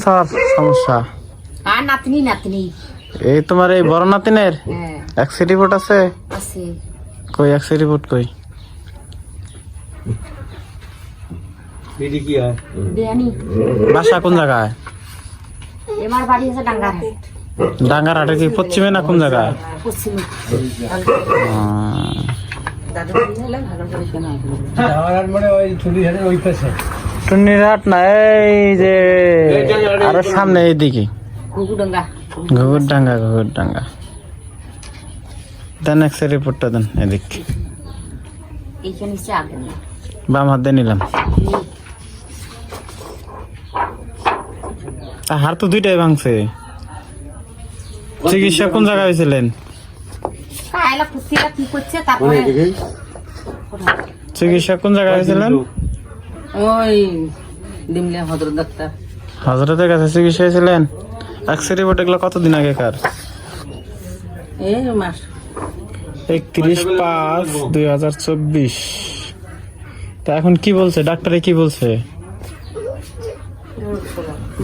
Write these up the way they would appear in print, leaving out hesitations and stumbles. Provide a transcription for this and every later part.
সমস্যা আর নাতনি নাতনি এই তোমার এই বড় নাতিনের এক্সি রিপোর্ট আছে আছে কই এক্সি রিপোর্ট কই এটি কি হয় বিয়ানি বাসা কোন জায়গায় আমার বাড়ি আছে ডাঙ্গারহাট ডাঙ্গারহাটে কি পশ্চিমে না কোন জায়গায় পশ্চিমে দাদু বাড়ি হলে ভালো করে শোনা ডাঙ্গারহাট মানে ওই চুরিহাটের ওই পাশে টুনিরহাট না এই যে আরো সামনে এইদিকে ঘুঘুডাঙ্গা ঘুঘুরডাঙ্গা দেন এক্সি রিপোর্টটা দেন এদিক এইখানে নিচে আগে না বাম হাত দিয়ে নিলাম হার তো দুইটাই ভাঙছে চিকিৎসা কোন জায়গায় হয়েছিলেন কায়লা কুস্তিটা কি করছে তারপরে চিকিৎসা কোন জায়গায় হয়েছিলেন ওই ডিমলে হযরত ডাক্তার হযরতের কাছে চিকিৎসা হয়েছিলেন এক্সরে রিপোর্ট এগুলো কতদিন আগে কার এই মাস 31/5/2024 তা এখন কি বলছে ডাক্তারে কি বলছে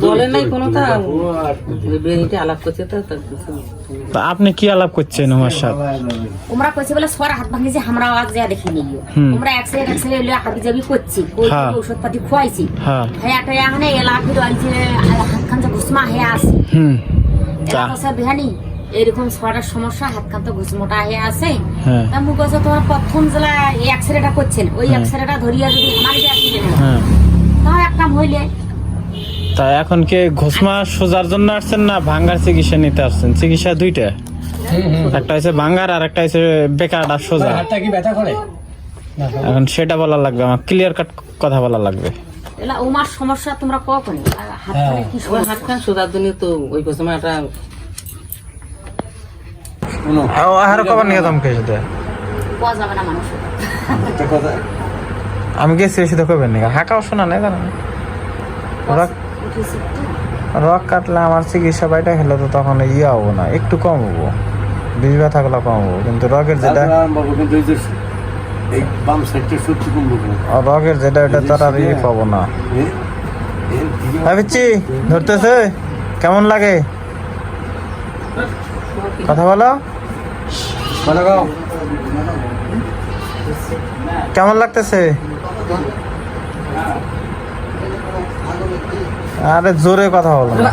বলে নাই কোনোটা বেরিতে আলাপ করছে তো তা আপনি কি আলাপ করছেন ওমার সাথে আমরা কইছে বলে সর হাত ভাঙিছে আমরা আজ যা দেখি নিও আমরা এক্সরে হইলে হাবি যাবি করছি ওষুধ পাতি খুয়াইছি হ্যাঁ হ্যাঁ এটা এখানে এলা ফির আইছে হাত খান ঘুসমা হয়ে আছে তা সব বিহানি এরকম সরার সমস্যা হাত খান ঘুসমোটা হয়ে আছে তা মুখ আছে তোমার প্রথম জেলা এক্সরেটা করছেন ওই এক্সরেটা ধরিয়া যদি আমার যে আসি হ্যাঁ তাও এক কাম হইলে তা এখন কি ঘুসমা সোজার জন্য আসছেন না ভাঙ্গার চিকিৎসা নিতে আসছেন চিকিৎসা দুইটা একটা হচ্ছে ভাঙ্গার আর একটা হচ্ছে বেকারটা সোজা হাতটা কি ব্যথা করে এখন সেটা বলা লাগবে আমার ক্লিয়ার কাট কথা বলা লাগবে এলা ওমার সমস্যা তোমরা কখন হাত খানে কি ওই হাত খান সোজার জন্য তো ওই ঘুসমা একটা শুনো আর কবার নিয়ে দাম খেয়েছে পাওয়া যাবে না মানুষ একটা কথা আমি গেছি এসে তো করবেন না হাঁকাও শোনা নেই জানো উঠেছে তো রক কাটলে আমার চিকিৎসা বাইটা খেলে তো তখন ইয়ে হবো না একটু কম হবো বিষ ব্যথা গুলো কম হবো কিন্তু রগের যেটা কিন্তু এই বাম সাইডটা সত্যি কমবো রগের যেটা এটা তারা ইয়ে পাবো না ভাবিচ্ছি ধরতেছে কেমন লাগে কথা বলো কেমন লাগতেছে আরে জোরে কথা বলো না